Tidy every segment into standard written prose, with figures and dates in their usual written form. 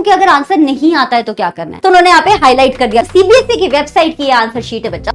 कि अगर आंसर नहीं आता है तो क्या करना है, तो उन्होंने यहाँ पे हाईलाइट कर दिया। सीबीएसई की वेबसाइट की आंसर शीट है बच्चा।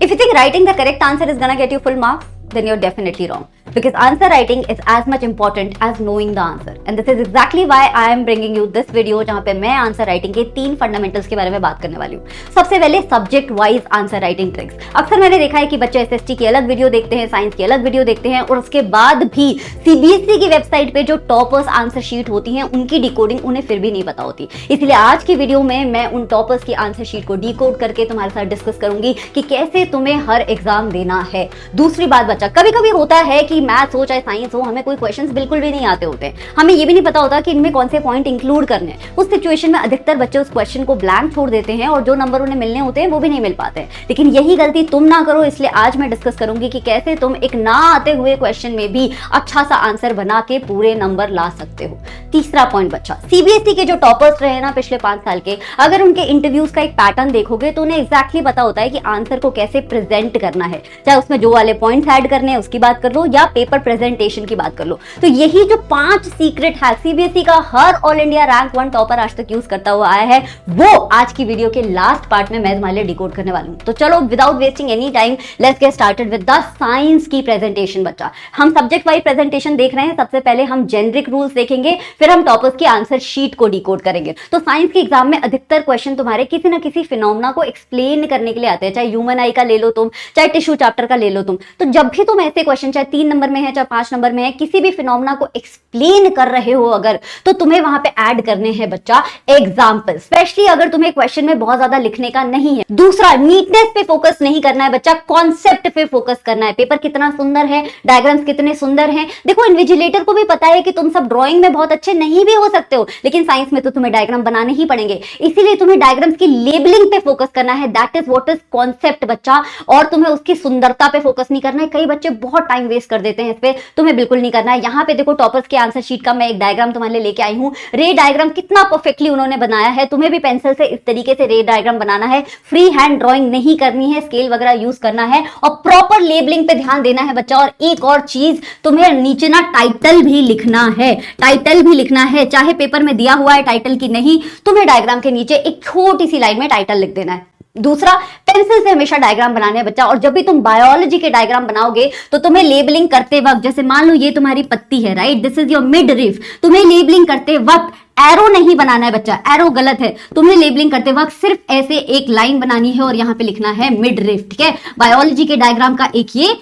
If you think writing the correct answer is gonna get you full marks, then you're definitely wrong, because answer writing is as much important as knowing the answer, and this is exactly why I am bringing you this video जहां पे मैं answer writing के 3 fundamentals के बारे में बात करने वाली हूँ। सबसे पहले subject wise answer writing tricks. अक्सर मैंने देखा है कि बच्चे एसएसटी की अलग वीडियो देखते हैं, साइंस की अलग वीडियो देखते हैं, और उसके बाद भी सीबीएसई की वेबसाइट पे जो टॉपर्स आंसर शीट होती है उनकी डिकोडिंग उन्हें फिर भी नहीं पता होती। इसलिए आज की वीडियो में मैं उन टॉपर्स की आंसर शीट को डिकोड करके तुम्हारे साथ डिस्कस करूंगी कि कैसे तुम्हें हर एग्जाम देना है। दूसरी बात बच्चा, कभी कभी होता है कि मैथ्स हो चाहे साइंस हो, हमें कोई क्वेश्चंस बिल्कुल भी नहीं आते होते हैं, हमें ये भी नहीं पता होता कि इनमें कौन से पॉइंट इंक्लूड करने हैं। उस सिचुएशन में अधिकतर बच्चे उस क्वेश्चन को ब्लैंक छोड़ देते हैं और जो नंबर उन्हें मिलने होते हैं वो भी नहीं मिल पाते हैं। लेकिन यही गलती तुम ना करो, इसलिए आज मैं डिस्कस करूंगी कि कैसे तुम एक ना आते हुए क्वेश्चन में भी अच्छा सा आंसर बना के पूरे नंबर ला सकते हो। तीसरा पॉइंट बच्चा, सीबीएसई के जो टॉपर्स रहे ना पिछले 5 साल के, अगर उनके इंटरव्यूज का एक पैटर्न देखोगे तो उन्हें एग्जैक्टली पता होता है कि आंसर को कैसे प्रेजेंट करना है, चाहे उसमें जो वाले पॉइंट्स ऐड करने हैं उसकी बात कर लो या पेपर प्रेजेंटेशन की बात कर लो। तो यही जो 5 सीक्रेट हैक सीबीएसई का हर ऑल इंडिया रैंक 1 टॉपर आज तक यूज करता हुआ आया है, वो आज की वीडियो के लास्ट पार्ट में मैं तुम्हारे लिए डिकोड करने वाली हूं। तो चलो without wasting any time let's get started with the science की प्रेजेंटेशन बच्चा। हम सब्जेक्ट वाइज प्रेजेंटेशन देख रहे हैं, सबसे पहले हम जेनरिक रूल्स देखेंगे, फिर हम टॉपर्स की आंसर शीट को डिकोड करेंगे। तो साइंस के एग्जाम में अधिकतर क्वेश्चन तुम्हारे किसी ना किसी फिनोमेना को एक्सप्लेन करने के लिए आते हैं, चाहे ह्यूमन आई का ले लो तुम, चाहे टिश्यू चैप्टर का ले लो तुम। तो जब भी तुम ऐसे क्वेश्चन चाहे 3 नंबर में है चाहे 5 नंबर में है, किसी भी फिनोमेना को एक्सप्लेन कर रहे हो अगर, तो तुम्हें वहां पे ऐड करने हैं बच्चा एग्जांपल, स्पेशली अगर तुम्हें क्वेश्चन में बहुत ज्यादा लिखने का नहीं है। दूसरा, नीटनेस पे फोकस नहीं करना है बच्चा, कॉन्सेप्ट पे फोकस करना है। पेपर कितना सुंदर है, डायग्राम्स कितने सुंदर हैं। देखो इन्विजिलेटर को भी पता है कि तुम सब ड्राइंग में बहुत अच्छे नहीं भी हो सकते हो, लेकिन साइंस में तो तुम्हें डायग्राम बनाने ही पड़ेंगे, इसीलिए तुम्हें डायग्राम्स की लेबलिंग पे फोकस करना है। That is what is concept बच्चा, और तुम्हें उसकी सुंदरता पे फोकस नहीं करना है। कई बच्चे बहुत टाइम वेस्ट कर देते हैं इस पे, तुम्हें बिल्कुल नहीं करना है। यहाँ पे देखो टॉपर्स के आंसर शीट का मैं एक डायग्राम तुम्हारे लिए लेके आई हूँ। रे डायग्राम कितना परफेक्टली उन्होंने बनाया है, तुम्हें भी पेंसिल से इस तरीके से रे डायग्राम बनाना है। फ्री हैंड ड्राइंग नहीं करनी है, स्केल वगैरह यूज करना है और प्रॉपर लेबलिंग पे ध्यान देना है बच्चा। और एक और चीज, तुम्हें नीचे ना टाइटल भी लिखना है, टाइटल भी लिखना है, चाहे पेपर में दिया हुआ है टाइटल की नहीं, तुम्हें डायग्राम के नीचे एक छोटी सी लाइन में टाइटल लिख देना है। दूसरा, पेंसिल से हमेशा डायग्राम बनाने हैं बच्चा, और जब भी तुम बायोलॉजी के डायग्राम बनाओगे तो तुम्हें लेबलिंग करते वक्त, जैसे मान लो ये तुम्हारी पत्ती है, right, this is your mid reef, तुम्हें लेबलिंग करते वक्त एरो नहीं बनाना है बच्चा, एरो गलत है। तुम्हें लेबलिंग करते वक्त सिर्फ ऐसे एक लाइन बनानी है और यहां पे लिखना है मिड रीफ, ठीक है। बायोलॉजी के डायग्राम का एक ये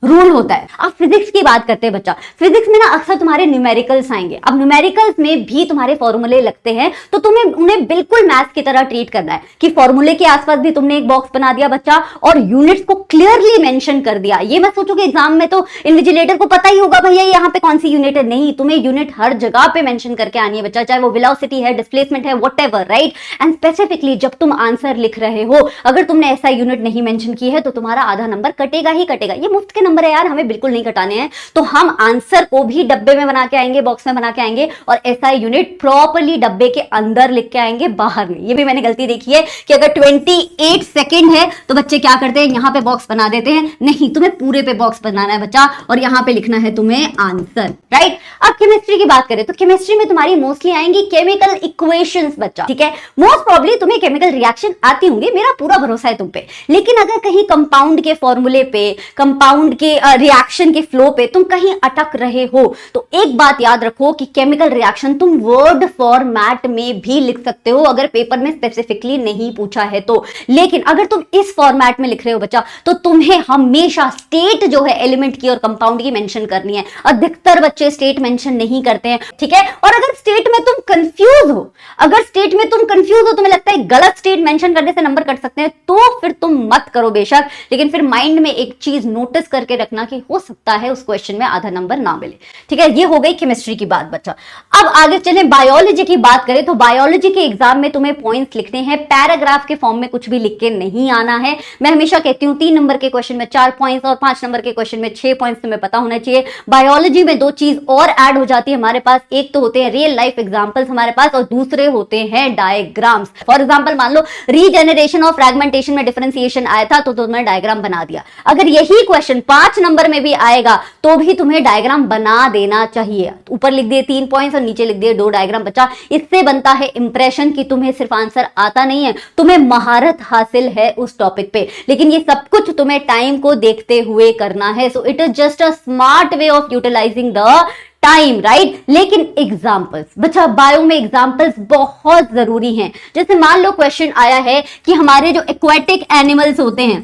रूल होता है। अब फिजिक्स की बात करते हैं बच्चा, फिजिक्स में ना अक्सर तुम्हारे न्यूमेरिकल्स आएंगे। अब न्यूमेरिकल्स में भी तुम्हारे फॉर्मूले लगते हैं, तो तुम्हें उन्हें बिल्कुल मैथ्स की तरह ट्रीट करना है कि फॉर्मूले के आसपास भी तुमने एक बॉक्स बना दिया बच्चा और यूनिट्स को क्लियरली मेंशन कर दिया। ये मत सोचो कि एग्जाम में तो इन्विजिलेटर को पता ही होगा भैया यहाँ पे कौन सी यूनिट है, नहीं, तुम्हें यूनिट हर जगह पे मेंशन करके आनी है बच्चा, चाहे वो वेलोसिटी है, डिस्प्लेसमेंट है, व्हाटएवर, राइट। एंड स्पेसिफिकली जब तुम आंसर लिख रहे हो, अगर तुमने ऐसा यूनिट नहीं मेंशन की है तो तुम्हारा आधा नंबर कटेगा ही कटेगा। ये मुफ्त के नंबर है यार, हमें बिल्कुल नहीं कटाने हैं। तो हम आंसर को भी डब्बे में बना के आएंगे, बॉक्स में बना के आएंगे, और ऐसा यूनिट प्रॉपर्ली डब्बे के अंदर लिख के आएंगे, बाहर नहीं। ये भी मैंने गलती देखी है कि अगर 28 सेकंड है तो बच्चे क्या करते हैं, यहां पे बॉक्स बना देते हैं। नहीं, तुम्हें पूरे पे बॉक्स बनाना है बच्चा और यहां पे लिखना है तुम्हें आंसर, राइट। अब केमिस्ट्री की बात करें तो केमिस्ट्री में तुम्हारी मोस्टली आएंगी केमिकल इक्वेशंस बच्चा, ठीक है। मोस्ट प्रॉब्ली तुम्हें केमिकल रिएक्शन आती होंगी, मेरा पूरा भरोसा है तुम पे। लेकिन अगर कहीं कंपाउंड के फॉर्मूले पे, कंपाउंड के रिएक्शन के फ्लो पे तुम कहीं अटक रहे हो, तो एक बात याद रखो कि केमिकल रिएक्शन तुम वर्ड फॉर्मेट में भी लिख सकते हो अगर पेपर में स्पेसिफिकली नहीं पूछा है तो। लेकिन अगर तुम इस फॉर्मेट में लिख रहे हो बच्चा, तो तुम्हें हमेशा स्टेट जो है एलिमेंट की और कंपाउंड की मेंशन करनी है। अधिकतर बच्चे स्टेट मेंशन नहीं करते हैं, ठीक है। और अगर स्टेट में तुम कंफ्यूज हो, अगर स्टेट में तुम कंफ्यूज हो, तुम्हें लगता है गलत स्टेट मेंशन करने से नंबर कट सकते हैं, तो फिर तुम मत करो बेशक, लेकिन फिर माइंड में एक चीज नोटिस करके रखना कि हो सकता है उस क्वेश्चन में आधा नंबर ना मिले, ठीक है। ये हो गई केमिस्ट्री की बात बच्चा। अब आगे चले बायोलॉजी की बात करें तो बायोलॉजी के एग्जाम में तुम्हें पॉइंट्स लिखने हैं, पैराग्राफ के फॉर्म में कुछ भी लिख के नहीं आना है। मैं हमेशा कहती हूं 3 नंबर के क्वेश्चन में 4 पॉइंट्स और 5 नंबर के क्वेश्चन में 6 पॉइंट्स तुम्हें पता होना चाहिए। बायोलॉजी में 2 चीज और ऐड हो जाती है हमारे पास, एक तो होते हैं रियल लाइफ एग्जांपल्स हमारे पास, और दूसरे होते हैं डायग्राम्स। फॉर एग्जांपल मान लो रीजेनरेशन और फ्रैगमेंटेशन में डिफरेंशिएशन आया था तो तुमने डायग्राम बना दिया। अगर यही क्वेश्चन 5 नंबर में भी आएगा तो भी तुम्हें डायग्राम बना देना चाहिए। ऊपर लिख दिए 3 पॉइंट्स और नीचे लिख दिए 2 डायग्राम बचा। इससे बनता है इंप्रेशन कि तुम्हें सिर्फ आंसर आता नहीं है, तुम्हें महारत हासिल है उस टॉपिक पे। लेकिन ये सब कुछ तुम्हें टाइम को देखते हुए करना है। So it is just a smart way of utilising the time, right. लेकिन एग्जाम्पल्स, बच्चा बायो में एग्जाम्पल्स बहुत जरूरी हैं। जैसे मान लो क्वेश्चन आया है कि हमारे जो एक्वेटिक एनिमल्स होते हैं,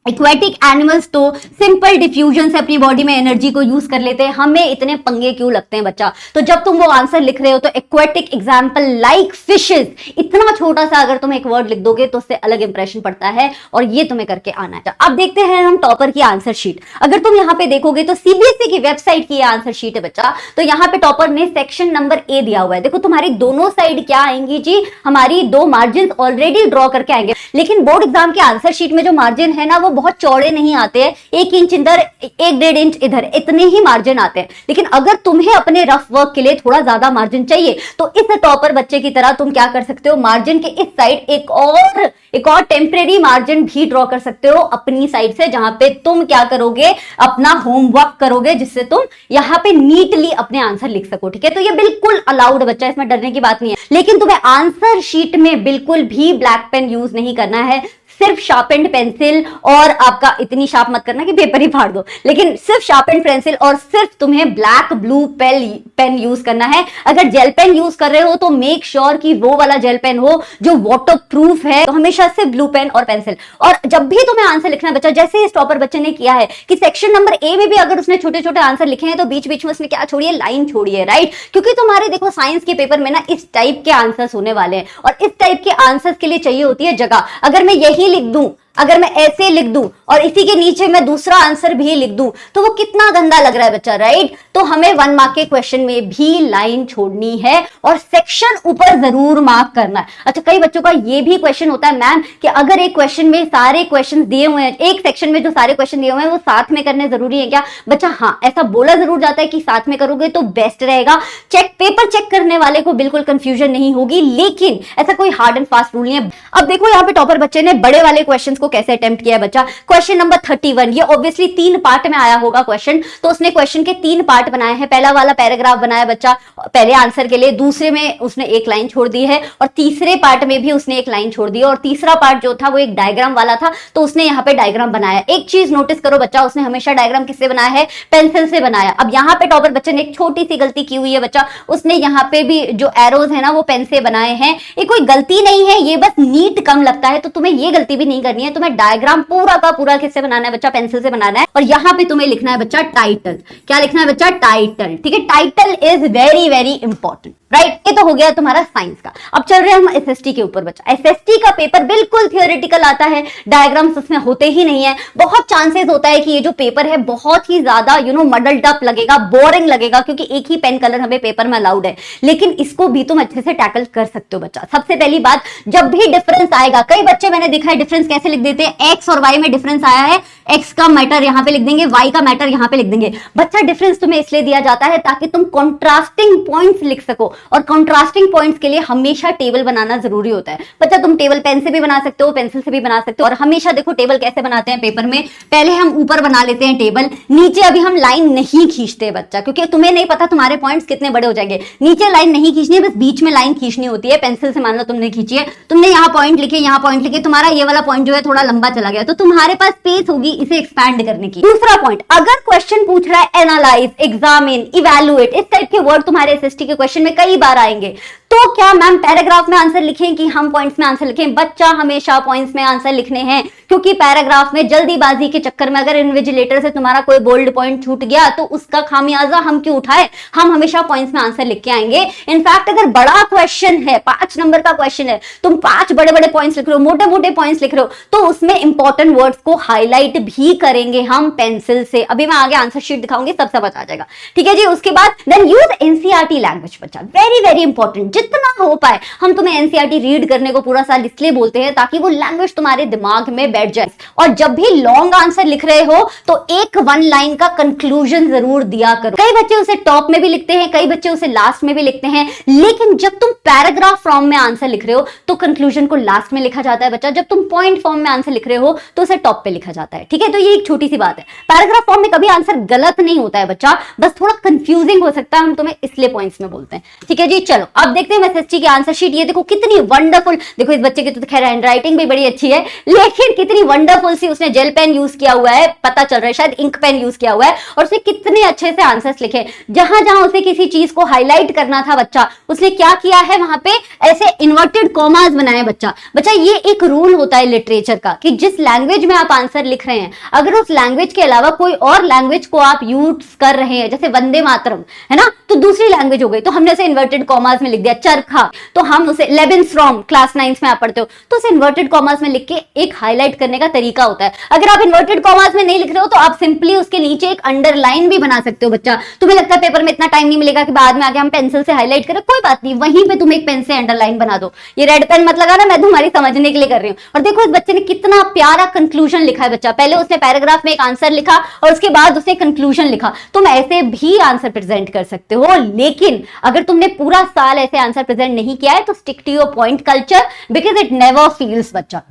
एक्वेटिक एनिमल्स तो सिंपल डिफ्यूजन से अपनी बॉडी में एनर्जी को यूज कर लेते हैं, हमें इतने पंगे क्यों लगते हैं बच्चा। तो जब तुम वो आंसर लिख रहे हो तो एक्वेटिक एग्जाम्पल लाइक फिशेस, इतना छोटा सा अगर तुम एक वर्ड लिख दोगे तो उससे अलग इंप्रेशन पड़ता है और ये तुम्हें करके आना है। अब देखते हैं हम टॉपर की आंसर शीट। अगर तुम यहाँ पे देखोगे तो सीबीएसई की वेबसाइट की आंसर शीट है बच्चा। तो यहाँ पे टॉपर ने सेक्शन नंबर ए दिया हुआ है। देखो तुम्हारी दोनों साइड क्या आएंगी जी, हमारी 2 मार्जिन ऑलरेडी ड्रॉ करके आएंगे। लेकिन बोर्ड एग्जाम के आंसर शीट में जो मार्जिन है ना वो बहुत चौड़े नहीं आते हैं, 1 इंच इधर 1.5 इंच इधर, इतने ही मार्जिन आते हैं। लेकिन अगर तुम्हें अपने रफ वर्क के लिए थोड़ा ज्यादा मार्जिन चाहिए तो इस टॉपर बच्चे की तरह तुम क्या कर सकते हो, मार्जिन के इस साइड एक और टेम्परेरी मार्जिन भी ड्रॉ कर सकते हो अपनी साइड से, जहां पे तुम क्या करोगे, अपना होमवर्क करोगे, जिससे तुम यहां पे नीटली अपने आंसर लिख सको। ठीक है, तो ये बिल्कुल अलाउड बच्चा, इसमें डरने की बात नहीं है। लेकिन तुम्हें आंसर शीट में बिल्कुल भी ब्लैक पेन यूज नहीं करना है, सिर्फ शार्पेंड पेंसिल, और आपका इतनी शार्प मत करना कि पेपर ही फाड़ दो, लेकिन सिर्फ शार्पेंड पेंसिल और सिर्फ तुम्हें ब्लैक ब्लू पेन यूज करना है। अगर जेल पेन यूज कर रहे हो तो मेक श्योर कि वो वाला जेल पेन हो जो वाटर प्रूफ है। तो हमेशा से ब्लू पेन और पेंसिल। और जब भी तुम्हें आंसर लिखना है बच्चा, जैसे इस टॉपर बच्चे ने किया है कि सेक्शन नंबर ए में भी अगर उसने छोटे छोटे आंसर लिखे हैं तो बीच बीच में उसने क्या छोड़ी है, लाइन छोड़ी है, राइट। क्योंकि तुम्हारे देखो साइंस के पेपर में ना इस टाइप के आंसर्स होने वाले हैं और इस टाइप के आंसर्स के लिए चाहिए होती है जगह। अगर मैं यही लिख दूं, अगर मैं ऐसे लिख दूं और इसी के नीचे मैं दूसरा आंसर भी लिख दूं तो वो कितना गंदा लग रहा है बच्चा, राइट। तो हमें 1 मार्क के क्वेश्चन में भी लाइन छोड़नी है और सेक्शन ऊपर जरूर मार्क करना है। अच्छा, कई बच्चों का ये भी क्वेश्चन होता है मैम कि अगर एक क्वेश्चन में सारे क्वेश्चन दिए हुए हैं, एक सेक्शन में जो सारे क्वेश्चन दिए हुए हैं वो साथ में करने जरूरी है क्या बच्चा? हाँ, ऐसा बोला जरूर जाता है कि साथ में करोगे तो बेस्ट रहेगा। पेपर चेक करने वाले को बिल्कुल कंफ्यूजन नहीं होगी, लेकिन ऐसा कोई हार्ड एंड फास्ट रूल नहीं है। अब देखो यहाँ पे टॉपर बच्चे ने बड़े वाले क्वेश्चन को कैसे अटेम्प्ट किया है बच्चा। क्वेश्चन नंबर 31, ये ऑब्वियसली 3 पार्ट में आया होगा क्वेश्चन, तो उसने क्वेश्चन के 3 पार्ट बनाए हैं। पहला वाला पैराग्राफ बनाया बच्चा पहले आंसर के लिए, दूसरे में उसने 1 लाइन छोड़ दी है और तीसरे पार्ट में भी उसने 1 लाइन छोड़ दी और तीसरा पार्ट जो था वो एक डायग्राम वाला था तो उसने यहाँ पे डायग्राम बनाया। एक चीज नोटिस करो बच्चा, उसने हमेशा डायग्राम किससे बनाया है? पेंसिल से बनाया। अब यहाँ पे टॉपर बच्चे ने एक छोटी सी गलती की हुई है बच्चा, उसने यहाँ पे भी जो एरोज है ना वो पेन से बनाए हैं। ये कोई गलती नहीं है, ये बस नीट कम लगता है, तो तुम्हें ये गलती भी नहीं करनी है। तुम्हें डायग्राम पूरा का पूरा किससे बनाना है बच्चा? पेंसिल से बनाना है। और यहाँ पे तुम्हें लिखना है बच्चा टाइटल। क्या लिखना है बच्चा? टाइटल। ठीक है, title is very very important, right. ये तो हो गया तुम्हारा साइंस का। अब चल रहे हैं हम एसएसटी के ऊपर बच्चा। एसएसटी का पेपर बिल्कुल थियोरेटिकल आता है, डायग्राम्स उसमें होते ही नहीं है। बहुत चांसेस होता है कि ये जो पेपर है बहुत ही ज्यादा मडल्ड अप लगेगा, बोरिंग लगेगा, क्योंकि एक ही पेन कलर हमें पेपर में अलाउड है। लेकिन इसको भी तुम अच्छे से टैकल कर सकते हो बच्चा। सबसे पहली बात, जब भी डिफरेंस आएगा, कई बच्चे मैंने देखा है डिफरेंस कैसे लिख देते हैं, एक्स और वाई में डिफरेंस आया है, एक्स का मैटर यहां पे लिख देंगे, वाई का मैटर यहां पे लिख देंगे। बच्चा डिफरेंस तुम्हें इसलिए दिया जाता है ताकि तुम कॉन्ट्रास्टिंग पॉइंट्स लिख सको, और कॉन्ट्रास्टिंग पॉइंट्स के लिए हमेशा टेबल बनाना जरूरी होता है बच्चा। तुम टेबल पेन से भी बना सकते हो, पेंसिल से भी बना सकते हो। और हमेशा देखो टेबल कैसे बनाते हैं पेपर में, पहले हम ऊपर बना लेते हैं टेबल, नीचे अभी हम लाइन नहीं खींचते बच्चा, क्योंकि तुम्हें नहीं पता तुम्हारे पॉइंट्स कितने बड़े हो जाएंगे। नीचे लाइन नहीं खींचनी है, बस बीच में लाइन खींचनी होती है। पेंसिल से मान लो तुमने खींची है, तुमने यहाँ पॉइंट लिखे, यहाँ पॉइंट लिखे, तुम्हारा ये वाला पॉइंट जो है थोड़ा लंबा चला गया, तो तुम्हारे पास स्पेस होगी इसे एक्सपैंड करने की। दूसरा पॉइंट, अगर क्वेश्चन पूछ रहा है एनालाइज, एग्जामिन, इवैल्यूएट, इस टाइप के वर्ड तुम्हारे एसएसटी के क्वेश्चन में कई बार आएंगे, तो क्या मैम पैराग्राफ में आंसर लिखें कि हम पॉइंट्स में आंसर लिखें? बच्चा हमेशा पॉइंट्स में आंसर लिखने हैं, क्योंकि पैराग्राफ में जल्दीबाजी के चक्कर में अगर इन्विजिलेटर से तुम्हारा कोई बोल्ड पॉइंट छूट गया तो उसका खामियाजा हम क्यों उठाए? हम हमेशा पॉइंट्स में आंसर लिख के आएंगे। इनफैक्ट अगर बड़ा क्वेश्चन है, 5 नंबर का क्वेश्चन है, तुम 5 बड़े बड़े पॉइंट्स लिख रहे हो, मोटे मोटे पॉइंट्स लिख रहे हो, तो उसमें इंपॉर्टेंट वर्ड्स को हाईलाइट भी करेंगे हम पेंसिल से। अभी मैं आगे आंसर शीट दिखाऊंगी, सब समझ आ जाएगा। ठीक है जी। उसके बाद देन यूज एनसीईआरटी लैंग्वेज बच्चा, वेरी वेरी इंपॉर्टेंट। जितना हो पाए हम तुम्हें एनसीईआरटी रीड करने को पूरा साल इसलिए बोलते हैं ताकि वो लैंग्वेज तुम्हारे दिमाग में बैठ जाए। और जब भी लॉन्ग आंसर लिख रहे हो तो एक 1 लाइन का कंक्लूजन जरूर दिया करो। कई बच्चे उसे टॉप में भी लिखते हैं, कई बच्चे उसे लास्ट में भी लिखते हैं, लेकिन जब तुम पैराग्राफ फॉर्म में आंसर लिख रहे हो तो कंक्लूजन को लास्ट में लिखा जाता है बच्चा। जब तुम पॉइंट फॉर्म में आंसर लिख रहे हो तो उसे टॉप पे लिखा जाता है। ठीक है, तो ये एक छोटी सी बात है। पैराग्राफ फॉर्म में कभी आंसर गलत नहीं होता है बच्चा, बस थोड़ा कंफ्यूजिंग हो सकता है, हम तुम्हें इसलिए पॉइंट्स में बोलते हैं। ठीक है जी, चलो अब देखते हैं एसएसटी की आंसर शीट। ये देखो कितनी वंडरफुल, देखो इस बच्चे की तो खैर हैंड राइटिंग भी बड़ी अच्छी है, लेकिन कितनी वंडरफुल सी उसने जेल पेन यूज किया हुआ है, पता चल रहा है शायद इंक पेन यूज किया हुआ है, और उसने कितने अच्छे से आंसर्स लिखे। जहां जहां उसे किसी चीज को हाईलाइट करना था बच्चा, उसने क्या किया है, वहां पे ऐसे इन्वर्टेड कॉमास बनाए बच्चा। ये एक रूल होता है लिटरेचर का कि जिस लैंग्वेज में आप आंसर लिख रहे हैं, अगर उस लैंग्वेज के अलावा कोई और लैंग्वेज को आप यूज कर रहे हैं, जैसे वंदे मातरम है ना, तो दूसरी लैंग्वेज हो गई, तो हमने उसे इन्वर्टेड कॉमास में लिख दिया। चरखा, तो हम उसे लेबेंस्ट्रॉम क्लास 9 में आप पढ़ते हो, तो उसे इन्वर्टेड कॉमास में लिख के एक हाईलाइट करने का तरीका होता है। अगर आप इन्वर्टेड कॉमास में नहीं लिख रहे हो तो आप सिंपली उसके नीचे एक अंडरलाइन भी बना सकते हो बच्चा। तुम्हें लगता है पेपर में इतना टाइम नहीं मिलेगा कि बाद में आके हम पेंसिल से हाईलाइट करें, कोई बात नहीं, वहीं पे तुम एक पेन से अंडरलाइन बना दो। ये रेड पेन मत लगाना, मैं तुम्हारी समझने के लिए कर रही हूँ। और देखो इस बच्चे ने कितना प्यारा कंक्लूजन लिखा है बच्चा। पहले उसने पैराग्राफ में एक आंसर लिखा और उसके बाद उसने कंक्लूजन लिखा। तुम ऐसे भी आंसर प्रेजेंट कर सकते हो, लेकिन अगर तुमने पूरा साल ऐसे आंसर प्रेजेंट नहीं किया है तो stick to your point culture, because it never feels बच्चा।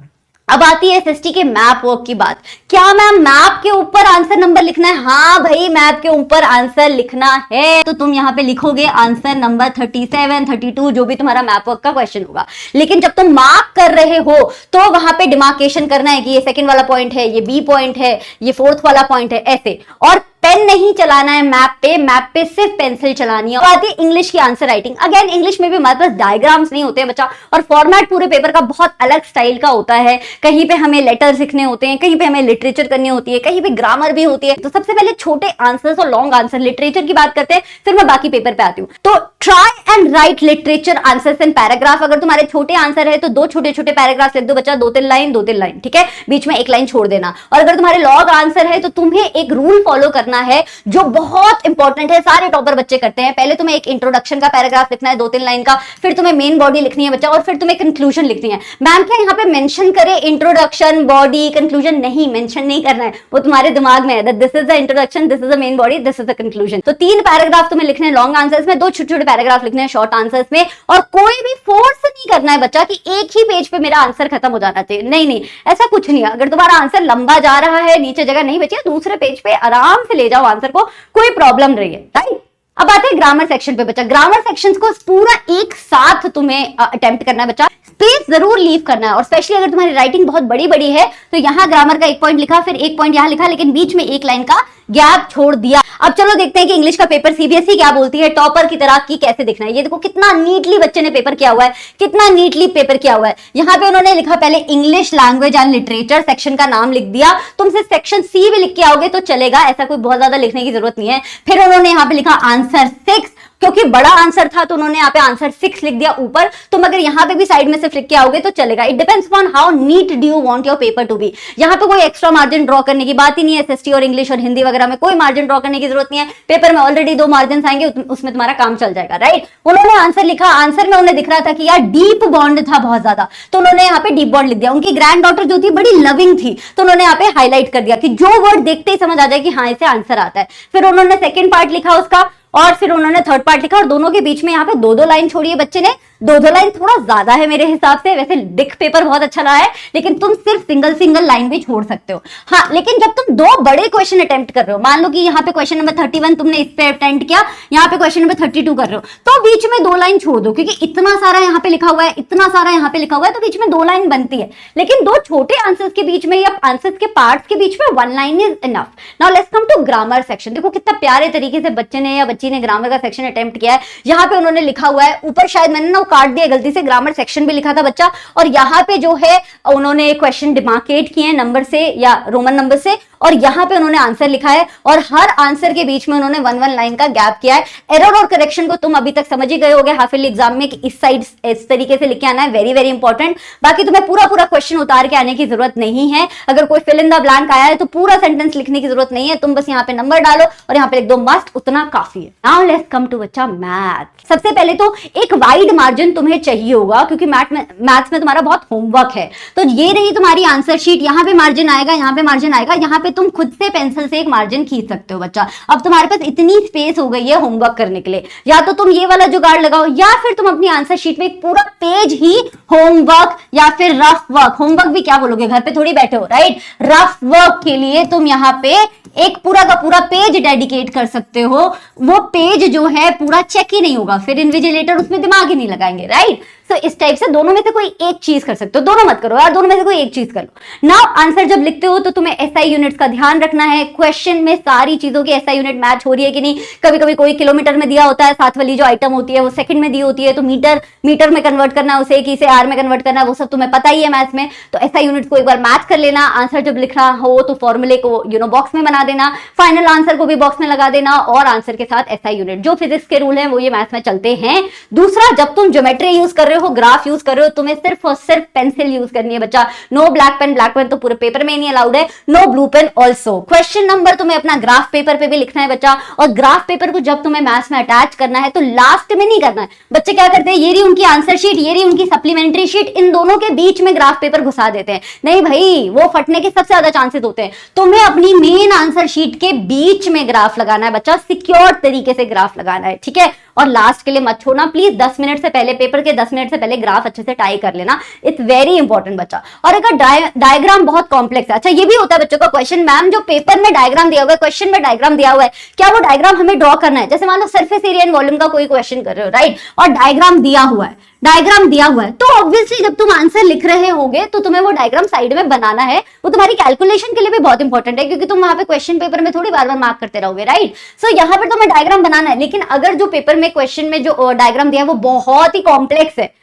अब आती है एसएसटी के मैप वर्क की बात। क्या मैम मैप के ऊपर आंसर नंबर लिखना है? हाँ भाई, मैप के ऊपर आंसर लिखना है, तो तुम यहाँ पे लिखोगे आंसर नंबर 37, 32, जो भी तुम्हारा मैप वर्क का क्वेश्चन होगा। लेकिन जब तुम मार्क कर रहे हो तो वहां पे डिमार्केशन करना है कि ये सेकंड वाला पॉइंट है, ये बी पॉइंट है, ये फोर्थ वाला पॉइंट है, ऐसे। और पेन नहीं चलाना है मैप पे सिर्फ पेंसिल चलानी है। आती है इंग्लिश की आंसर राइटिंग। अगेन इंग्लिश में भी हमारे पास डायग्राम्स नहीं होते हैं बच्चा, और फॉर्मेट पूरे पेपर का बहुत अलग स्टाइल का होता है। कहीं पे हमें लेटर्स लिखने होते हैं, कहीं पे हमें लिटरेचर करनी होती है, कहीं पे ग्रामर भी होती है। तो सबसे पहले छोटे आंसर्स और लॉन्ग आंसर लिटरेचर की बात करते हैं, फिर मैं बाकी पेपर पे आती हूँ। तो try and right literature answers in paragraph. अगर तुम्हारे छोटे आंसर है तो 2 छोटे छोटे पैराग्राफ लिख दो बच्चा, 2-3 लाइन, 2-3 लाइन, ठीक है, बीच में 1 लाइन छोड़ देना। और अगर तुम्हारे लॉन्ग आंसर है तो तुम्हें एक रूल फॉलो करना है जो बहुत इंपॉर्टेंट है, सारे टॉपर बच्चे करते हैं। पहले तुम्हें एक इंट्रोडक्शन का पैराग्राफ लिखना है 2-3 लाइन का, फिर तुम्हें मेन बॉडी लिखनी है बच्चा, और फिर तुम्हें कंक्लूजन लिखनी है। मैम क्या यहाँ पे मेंशन करे इंट्रोडक्शन, बॉडी, कंक्लूजन? नहीं, मेंशन नहीं करना है, वो तुम्हारे दिमाग में है। This is the introduction, this is the main body, this is the conclusion. तो 3 पैराग्राफ तुम्हें लिखने हैं लॉन्ग आंसर्स में, 2 छोटे-छोटे पैराग्राफ लिखने हैं शॉर्ट आंसर्स में। और कोई भी फोर्स नहीं करना है बच्चा कि एक ही पेज पे मेरा आंसर खत्म हो जाना चाहिए। नहीं, ऐसा कुछ नहीं है। अगर तुम्हारा आंसर लंबा जा रहा है, नीचे जगह नहीं बची है, दूसरे पेज पे आराम से ले जाओ आंसर को, कोई प्रॉब्लम नहीं है, राइट। अब आते हैं ग्रामर सेक्शन पे बच्चा। ग्रामर सेक्शंस को पूरा एक साथ तुम्हें अटेम्प्ट करना है बच्चा, स्पेस जरूर लीव करना है। और स्पेशली अगर तुम्हारी राइटिंग बहुत बड़ी है तो यहाँ ग्रामर का 1 पॉइंट लिखा, फिर 1 पॉइंट यहाँ लिखा, लेकिन बीच में 1 लाइन का गैप छोड़ दिया। अब चलो देखते हैं कि इंग्लिश का पेपर सीबीएसई क्या बोलती है, टॉपर की तरह की कैसे दिखना है। ये देखो कितना नीटली बच्चे ने पेपर किया हुआ है, कितना नीटली पेपर किया हुआ है। यहाँ पे उन्होंने लिखा पहले English language and literature section का नाम लिख दिया। तुम सिर्फ सेक्शन सी भी लिख के आओगे तो चलेगा, ऐसा कोई बहुत ज्यादा लिखने की जरूरत नहीं है। फिर उन्होंने यहाँ पे लिखा आंसर 6, क्योंकि बड़ा आंसर था तो उन्होंने यहाँ पे आंसर 6 लिख दिया ऊपर। तुम अगर यहाँ पे भी साइड में सिर्फ लिख के आओगे तो चलेगा। It depends upon how neat do you want your paper to be. यहाँ पे कोई एक्स्ट्रा मार्जिन ड्रॉ करने की बात ही नहीं है। एसएसटी और इंग्लिश और हिंदी वगैरह में कोई मार्जिन ड्रॉ करने की जरूरत नहीं है। पेपर में ऑलरेडी 2 मार्जिन आएंगे, उसमें तुम्हारा काम चल जाएगा, राइट। उन्होंने आंसर लिखा, आंसर में उन्हें दिख रहा था कि यार डीप बॉन्ड था बहुत ज्यादा, तो उन्होंने यहाँ पे डीप बॉन्ड लिख दिया। उनकी ग्रैंड डॉटर जो थी बड़ी लविंग थी, तो उन्होंने यहाँ पे हाईलाइट कर दिया कि जो वर्ड देखते ही समझ आ जाए कि हाँ इसे आंसर आता है। फिर उन्होंने सेकेंड पार्ट लिखा उसका, और फिर उन्होंने थर्ड पार्ट लिखा, और दोनों के बीच में यहाँ पे 2-2 लाइन छोड़ी है बच्चे ने। 2-2 लाइन थोड़ा ज्यादा है मेरे हिसाब से। वैसे दिख पेपर बहुत अच्छा रहा है, लेकिन तुम सिर्फ सिंगल लाइन भी छोड़ सकते हो। हाँ, लेकिन जब तुम 2 बड़े क्वेश्चन अटेम्प्ट कर रहे हो, मान लो कि यहाँ पे क्वेश्चन नंबर 31 तुमने इस पे अटेम्प्ट किया, यहाँ पे क्वेश्चन नंबर 32 कर रहे हो, तो बीच में 2 लाइन छोड़ दो, क्योंकि इतना सारा यहाँ पे लिखा हुआ है, इतना सारा यहाँ पे लिखा हुआ है, तो बीच में 2 लाइन बनती है। लेकिन 2 छोटे आंसर्स के बीच में या आंसर्स के पार्ट्स के बीच में 1 line is enough. Now let's come to grammar section. देखो कितना प्यारे तरीके से बच्चे ने या बच्ची ने ग्रामर का सेक्शन अटेम्प्ट किया है। यहाँ पे उन्होंने लिखा हुआ है, ऊपर शायद मैंने ना काट दिया गलती से, ग्रामर सेक्शन भी लिखा था बच्चा, और यहाँ पे जो है उन्होंने क्वेश्चन डिमार्केट किए हैं नंबर से या रोमन नंबर से, और यहाँ पे उन्होंने आंसर लिखा है और हर आंसर के बीच में उन्होंने 1 लाइन का गैप किया है। एरर और करेक्शन को तुम अभी तक समझ ही गए होगे हाफ ईयरली एग्जाम में कि इस साइड इस तरीके से लिख के आना है, वेरी वेरी इंपॉर्टेंट। बाकी तुम्हें पूरा पूरा क्वेश्चन उतार के आने की जरूरत नहीं है। अगर कोई फिल इन द ब्लैंक आया है तो पूरा सेंटेंस लिखने की जरूरत नहीं है, तुम बस यहाँ पे नंबर डालो और यहाँ पे लिख दो मस्ट, उतना काफी है। नाउ लेट्स कम टू बच्चा मैथ। सबसे पहले तो एक वाइड मार्जिन तुम्हें चाहिए होगा क्योंकि मैथ्स में तुम्हारा बहुत होमवर्क है। तो ये रही तुम्हारी आंसर शीट, यहाँ पे मार्जिन आएगा, यहाँ पे मार्जिन आएगा, यहाँ पे तुम खुद से पेंसिल से एक मार्जिन खींच सकते हो बच्चा। अब तुम्हारे पास इतनी स्पेस हो गई है होमवर्क करने के लिए, या तो तुम ये वाला जुगाड़ लगाओ या फिर तुम अपनी आंसर शीट में एक पूरा पेज ही होमवर्क या फिर रफ वर्क, होमवर्क भी क्या बोलोगे, घर पे थोड़ी बैठे हो राइट, रफ वर्क के लिए तुम यहाँ पे एक पूरा का पूरा पेज डेडिकेट कर सकते हो। वो पेज जो है पूरा चेक ही नहीं होगा, फिर इन्विजिलेटर उसमें दिमाग ही नहीं लगाएंगे राइट। तो इस टाइप से दोनों में से कोई एक चीज कर सकते हो, दोनों मत करो यार, दोनों में से कोई एक चीज कर लो। नाउ आंसर जब लिखते हो तो तुम्हें एसआई यूनिट्स का ध्यान रखना है, क्वेश्चन में सारी चीजों की एसआई यूनिट मैच हो रही है कि नहीं। कभी कभी कोई किलोमीटर में दिया होता है, साथ वाली जो आइटम होती है वो सेकंड में दी होती है, तो मीटर में कन्वर्ट करना है उसे, कि इसे आर में कन्वर्ट करना है, वो सब तुम्हें पता ही है मैथ्स में। तो एसआई यूनिट को एक बार मैच कर लेना, आंसर जब लिखना हो तो फॉर्मूले को बॉक्स में बना देना, फाइनल आंसर को भी बॉक्स में लगा देना और आंसर के साथ एसआई यूनिट। जो फिजिक्स के रूल हैं वो ये मैथ्स में चलते हैं। दूसरा, जब तुम ज्योमेट्री यूज कर रहे हो, ग्राफ यूज कर रहे हो, तुम्हें सिर्फ और सिर्फ पेंसिल यूज करनी है बच्चा। नो ब्लैक पेन तो पूरे पेपर में नहीं अलाउड है, no blue pen also. Question number तुम्हें अपना ग्राफ पेपर पे भी लिखना है बच्चा, और ग्राफ पेपर को जब तुम्हें मैथ्स में अटैच करना है तो लास्ट में नहीं करना है। बच्चे क्या करते हैं, ये रही उनकी आंसर शीट, ये रही उनकी सप्लीमेंट्री शीट, इन दोनों के बीच में ग्राफ पेपर घुसा देते हैं। नहीं भाई, वो फटने के सबसे ज्यादा चांसेस होते हैं। तुम्हें अपनी मेन आंसर शीट के बीच में ग्राफ लगाना है बच्चा, सिक्योर तरीके से ग्राफ लगाना है, ठीक है। और लास्ट के लिए मत छोड़ना प्लीज, 10 मिनट से पहले, पेपर के 10 मिनट से पहले ग्राफ अच्छे से टाई कर लेना, इट्स वेरी इंपॉर्टेंट बच्चा। और अगर डायग्राम बहुत कॉम्प्लेक्स है, अच्छा ये भी होता है बच्चों का क्वेश्चन, मैम जो पेपर में डायग्राम दिया हुआ है, क्वेश्चन में डायग्राम दिया हुआ है, क्या वो डायग्राम हमें ड्रॉ करना है। जैसे मान लो सरफेस एरिया एंड वॉल्यूम का कोई क्वेश्चन कर रहे हो राइट, और डायग्राम दिया हुआ है, तो ऑब्वियसली जब तुम आंसर लिख रहे होगे तो तुम्हें वो डायग्राम साइड में बनाना है। वो तुम्हारी कैलकुलेशन के लिए भी बहुत इंपॉर्टेंट है, क्योंकि तुम वहां पे क्वेश्चन पेपर में थोड़ी बार बार मार्क करते रहोगे राइट। सो यहाँ पर तुम्हें डायग्राम बनाना है, लेकिन अगर जो पेपर में क्वेश्चन में जो डायग्राम दिया है वो बहुत ही कॉम्प्लेक्स है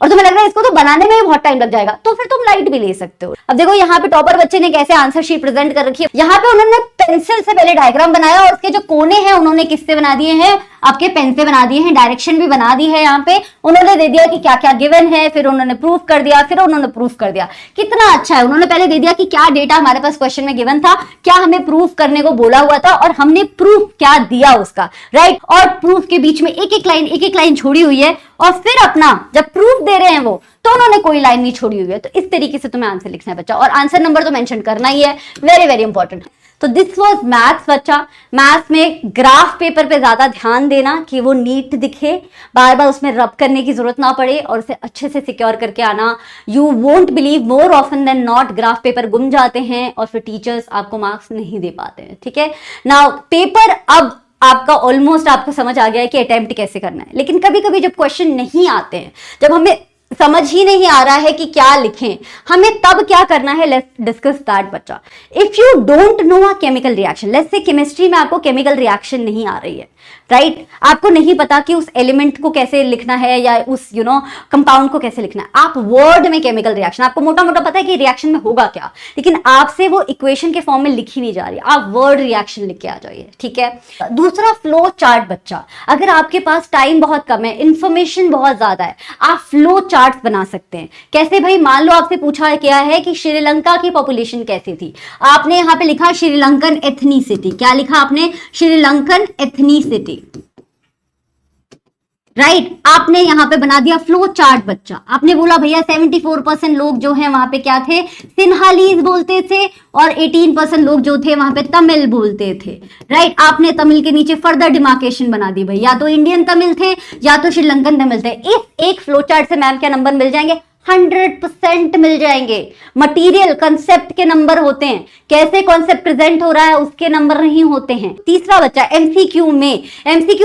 और तुम्हें लग रहा है इसको तो बनाने में भी बहुत टाइम लग जाएगा, तो फिर तुम लाइट भी ले सकते हो। अब देखो यहाँ पे टॉपर बच्चे ने कैसे आंसर शीट प्रेजेंट कर रखी है। यहाँ पे उन्होंने पेंसिल से पहले डायग्राम बनाया और उसके जो कोने हैं उन्होंने किससे बना दिए हैं, आपके पेन से बना दिए हैं, डायरेक्शन भी बना दी है। यहाँ पे उन्होंने दे दिया कि क्या क्या गिवन है, फिर उन्होंने प्रूफ कर दिया, फिर उन्होंने प्रूफ कर दिया। कितना अच्छा है, उन्होंने पहले दे दिया कि क्या डेटा हमारे पास क्वेश्चन में गिवन था, क्या हमें प्रूफ करने को बोला हुआ था और हमने प्रूफ क्या दिया उसका राइट। और प्रूफ के बीच में एक एक लाइन छोड़ी हुई है, और फिर अपना जब प्रूफ दे रहे हैं वो तो उन्होंने कोई लाइन नहीं छोड़ी हुई है। तो इस तरीके से तुम्हें आंसर लिखना है बच्चा, और आंसर नंबर तो मेंशन करना ही है, वेरी वेरी इंपॉर्टेंट। तो दिस वाज मैथ्स बच्चा। मैथ्स में ग्राफ पेपर पे ज्यादा ध्यान देना कि वो नीट दिखे, बार बार उसमें रब करने की जरूरत ना पड़े, और उसे अच्छे से सिक्योर करके आना। You won't believe, more often than not graph paper गुम जाते हैं और फिर टीचर्स आपको मार्क्स नहीं दे पाते हैं, ठीक है। नाउ पेपर अब आपका ऑलमोस्ट आपको समझ आ गया है कि अटेम्प्ट कैसे करना है, लेकिन कभी कभी जब क्वेश्चन नहीं आते हैं, जब हमें समझ ही नहीं आ रहा है कि क्या लिखें, हमें तब क्या करना है, लेट्स डिस्कस दैट बच्चा। If you don't know a chemical reaction, let's say chemistry में आपको केमिकल रिएक्शन नहीं आ रही है राइट, आपको नहीं पता कि उस एलिमेंट को कैसे लिखना है या उस कंपाउंड को कैसे लिखना है। आप वर्ड में केमिकल रिएक्शन, आपको मोटा मोटा पता है कि रिएक्शन में होगा क्या, लेकिन आपसे वो इक्वेशन के फॉर्म में लिखी नहीं जा रही, आप वर्ड रिएक्शन लिख के आ जाइए, ठीक है। दूसरा, फ्लो चार्ट बच्चा। अगर आपके पास टाइम बहुत कम है, इंफॉर्मेशन बहुत ज्यादा है, आप फ्लो चार्ट बना सकते हैं। कैसे भाई, मान लो आपसे पूछा गया है कि श्रीलंका की पॉपुलेशन कैसी थी, आपने यहाँ पे लिखा श्रीलंकन एथनिसिटी। क्या लिखा आपने, श्रीलंकन एथनिसिटी राइट। आपने यहां पे बना दिया फ्लो चार्ट बच्चा। आपने बोला भैया 74% लोग जो हैं वहां पे क्या थे, सिन्हालीज बोलते थे, और 18% लोग जो थे वहां पे तमिल बोलते थे राइट। आपने तमिल के नीचे फर्दर डिमार्केशन बना दी, भाई या तो इंडियन तमिल थे या तो श्रीलंकन तमिल थे। इस एक फ्लो चार्ट से मैम क्या नंबर मिल जाएंगे, 100% मिल जाएंगे। मटेरियल कंसेप्ट के नंबर होते हैं, कैसे कॉन्सेप्ट प्रेजेंट हो रहा है उसके नंबर नहीं होते हैं। तीसरा बच्चा, एमसीक्यू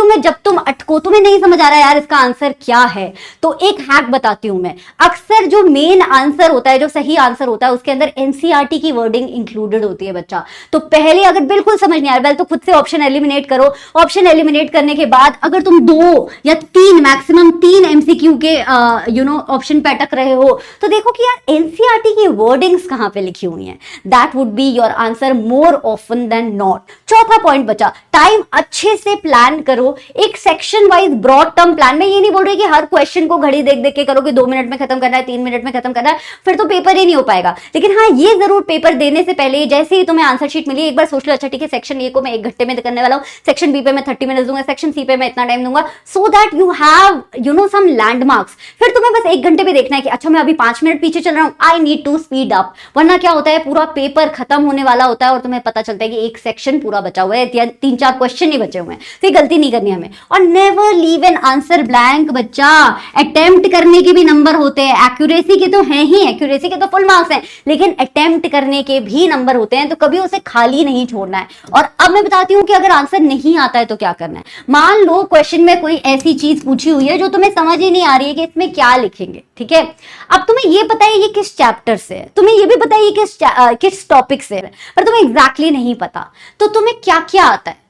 में जब तुम अटको, तुम्हें नहीं समझ आ रहा है यार इसका आंसर क्या है, तो एक हैक बताती हूं मैं। अक्सर जो मेन आंसर होता है, जो सही आंसर होता है, उसके अंदर एनसीईआरटी की वर्डिंग इंक्लूडेड होती है बच्चा। तो पहले अगर बिल्कुल समझ नहीं आ रहा है तो खुद से ऑप्शन एलिमिनेट करो। ऑप्शन एलिमिनेट करने के बाद अगर तुम 2 या 3 मैक्सिमम 3 एमसीक्यू के ऑप्शन पे अटक रहे हो, तो देखो कि यार एनसीईआरटी की वर्डिंग्स कहां पे लिखी हुई हैं. That would be your answer more often than not. चौथा पॉइंट बचा, टाइम अच्छे से प्लान करो, एक section wise broad term plan. में ये नहीं बोल रही कि हर क्वेश्चन को घड़ी देख देख के करो कि 2 मिनट में खत्म करना है, 3 मिनट में खत्म करना है, फिर तो पेपर ही नहीं हो पाएगा. लेकिन हाँ, ये जरूर पेपर देने से पहले जैसे ही तुम्हें आंसर शीट मिली एक बार सोच लो, अच्छा ठीक है सेक्शन ए को मैं 1 घंटे में करने वाला हूँ, सेक्शन बी पे मैं 30 मिनट दूंगा, सेक्शन सी पे मैं इतना टाइम दूंगा, so that you have you know some landmarks. फिर तुम्हें बस 1 घंटे में देखना है कि अच्छा मैं अभी 5 मिनट पीछे चल रहा हूँ, I need to speed up. वरना क्या होता है, पूरा पेपर खत्म होने वाला होता है और तुम्हें पता चलता है कि एक सेक्शन पूरा बचा हुआ है या 3-4 क्वेश्चन ही बचे हुए हैं. तो ये गलती नहीं करनी हमें. और never leave an answer blank. बच्चा, अटेम्प्ट करने के भी नंबर होते हैं, एक्यूरेसी के तो हैं ही, एक्यूरेसी के तो फुल मार्क्स हैं, लेकिन अटेम्प्ट करने के भी नंबर होते हैं, तो कभी उसे खाली नहीं छोड़ना है. और अब मैं बताती हूं कि अगर आंसर नहीं आता है तो क्या करना है. मान लो क्वेश्चन में कोई ऐसी चीज पूछी हुई है जो तुम्हें समझ ही नहीं आ रही है कि इसमें क्या लिखेंगे, ठीक है. अब तुम्हें ये पता है ये किस चैप्टर से है, तुम्हें ये भी पता है ये किस टॉपिक से है, पर तुम्हें एग्जैक्टली नहीं पता, तो तुम्हें क्या क्या आता है,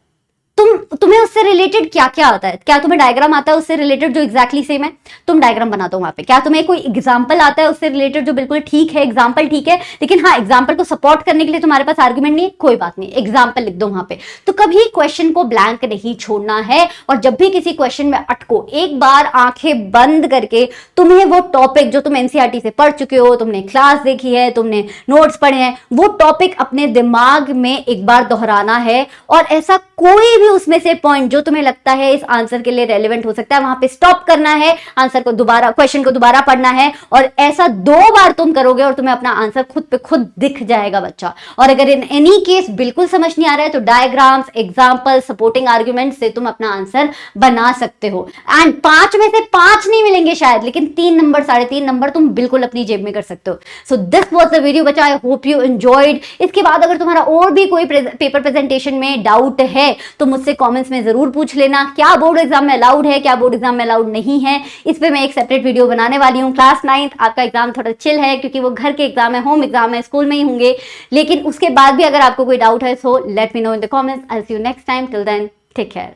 तुम्हें उससे रिलेटेड क्या क्या आता है. क्या तुम्हें डायग्राम आता है उससे रिलेटेड जो एग्जैक्टली सेम है, तुम डायग्राम बना दो वहां पे. क्या तुम्हें कोई एग्जांपल आता है उससे रिलेटेड जो बिल्कुल ठीक है, एग्जांपल ठीक है, लेकिन हाँ एग्जांपल को सपोर्ट करने के लिए तुम्हारे पास आर्गुमेंट नहीं है, कोई बात नहीं, एग्जांपल लिख दो वहां पे. तो कभी क्वेश्चन को ब्लैंक नहीं छोड़ना है. और जब भी किसी क्वेश्चन में अटको, एक बार आंखें बंद करके तुम्हें वो टॉपिक जो तुम एनसीईआरटी से पढ़ चुके हो, तुमने क्लास देखी है, तुमने नोट्स पढ़े हैं, वो टॉपिक अपने दिमाग में एक बार दोहराना है. और ऐसा कोई भी उसमें से पॉइंट जो तुम्हें लगता है इस आंसर के लिए रेलेवेंट हो सकता है, वहां पे स्टॉप करना है, आंसर को दोबारा, क्वेश्चन को दोबारा पढ़ना है. और ऐसा 2 बार तुम करोगे और तुम्हें अपना आंसर खुद पे खुद दिख जाएगा बच्चा. और अगर इन एनी केस बिल्कुल समझ नहीं आ रहा है तो डायग्राम्स, एग्जांपल, सपोर्टिंग आर्ग्यूमेंट से तुम अपना आंसर बना सकते हो. एंड 5 में से 5 नहीं मिलेंगे शायद, लेकिन 3 नंबर, 3.5 नंबर तुम बिल्कुल अपनी जेब में कर सकते हो. So this was the video बच्चा, आई होप यू एंजॉयड. इसके बाद अगर तुम्हारा और भी कोई पेपर प्रेजेंटेशन में डाउट है तो मुझसे कमेंट्स में जरूर पूछ लेना. क्या बोर्ड एग्जाम में अलाउड है, क्या बोर्ड एग्जाम में अलाउड नहीं है, इस पे मैं एक सेपरेट वीडियो बनाने वाली हूँ. क्लास 9th आपका एग्जाम थोड़ा चिल है क्योंकि वो घर के एग्जाम है, होम एग्जाम है, स्कूल में ही होंगे. लेकिन उसके बाद भी अगर आपको कोई डाउट है so let me know in the comments. I will see you next time. Till then take care.